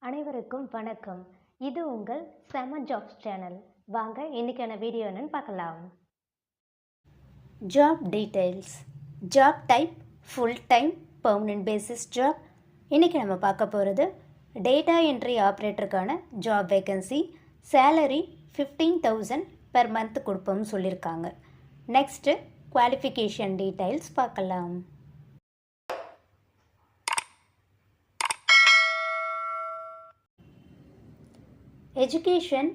அனைவருக்கும் வணக்கம். இது உங்கள் செம ஜாப்ஸ் சேனல். வாங்க இன்னைக்கான வீடியோ என்னன்னு பார்க்கலாம். Job details. Job type full time permanent basis job. இன்றைக்கி நம்ம பார்க்க போகிறது டேட்டா என்ட்ரி ஆப்ரேட்டருக்கான job vacancy. Salary 15,000 per month கொடுப்போம்னு சொல்லியிருக்காங்க. நெக்ஸ்ட்டு குவாலிஃபிகேஷன் டீடைல்ஸ் பார்க்கலாம். Education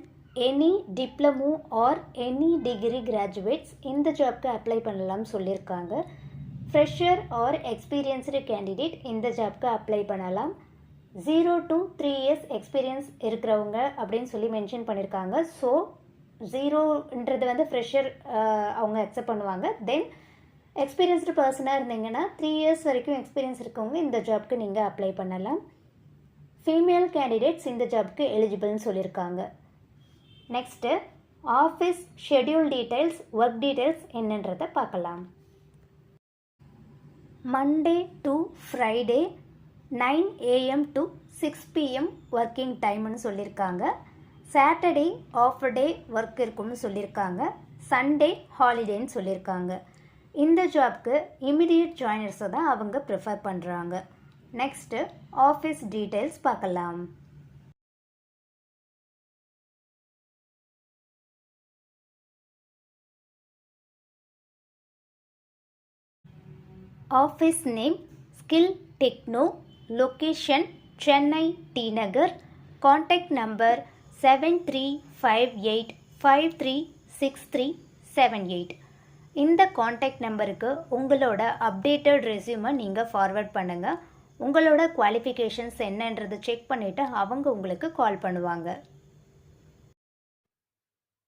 any diploma or any degree graduates இந்த ஜாப்க்கு அப்ளை பண்ணலாம்னு சொல்லியிருக்காங்க. ஃப்ரெஷர் ஆர் எக்ஸ்பீரியன்ஸ்டு கேண்டிடேட் இந்த ஜாப்க்கு அப்ளை பண்ணலாம். 0 to 3 years எக்ஸ்பீரியன்ஸ் இருக்கிறவங்க அப்படின்னு சொல்லி மென்ஷன் பண்ணியிருக்காங்க. ஸோ 0ன்றது ஃப்ரெஷர் அவங்க அக்செப்ட் பண்ணுவாங்க. தென் எக்ஸ்பீரியன்ஸ்டு பர்சனாக இருந்தீங்கன்னா 3 years வரைக்கும் எக்ஸ்பீரியன்ஸ் இருக்கவங்க இந்த ஜாப்க்கு நீங்கள் அப்ளை பண்ணலாம். ஃபீமேல் கேண்டிடேட்ஸ் இந்த ஜாப்க்கு எலிஜிபிள்னு சொல்லியிருக்காங்க. Next office schedule details, work details என்னன்றதை பார்க்கலாம். Monday to Friday 9 AM to 6 PM working டைம்னு சொல்லியிருக்காங்க. சாட்டர்டே ஆஃப் டே ஒர்க் இருக்கும்னு சொல்லியிருக்காங்க. சண்டே ஹாலிடேன்னு சொல்லியிருக்காங்க. இந்த ஜாப்க்கு இமிடியட் ஜாயினர்ஸை தான் அவங்க ப்ரிஃபர் பண்ணுறாங்க. நெக்ஸ்ட்டு ஆஃபீஸ் டீட்டெயில்ஸ் பார்க்கலாம். Office name skill techno, location Chennai T Nagar, contact number 7358536378. இந்த கான்டாக்ட் நம்பருக்கு உங்களோட அப்டேட்டட் ரெஸ்யூமை நீங்கள் ஃபார்வர்ட் பண்ணுங்கள். உங்களோட குவாலிஃபிகேஷன்ஸ் என்னன்றது செக் பண்ணிவிட்டு அவங்க உங்களுக்கு கால் பண்ணுவாங்க.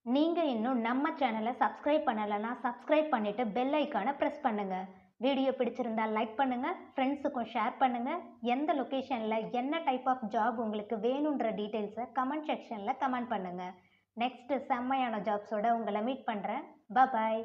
நீங்கள் இன்னும் நம்ம சேனலை சப்ஸ்கிரைப் பண்ணலைன்னா சப்ஸ்கிரைப் பண்ணிவிட்டு பெல் ஐக்கானை ப்ரெஸ் பண்ணுங்கள். வீடியோ பிடிச்சிருந்தால் லைக் பண்ணுங்கள், ஃப்ரெண்ட்ஸுக்கும் ஷேர் பண்ணுங்கள். எந்த லொக்கேஷனில் என்ன டைப் ஆஃப் ஜாப் உங்களுக்கு வேணுன்ற டீட்டெயில்ஸை கமெண்ட் செக்ஷனில் கமெண்ட் பண்ணுங்கள். நெக்ஸ்ட்டு செம்மையான ஜாப்ஸோடு உங்களை மீட் பண்ணுறேன். பாய்.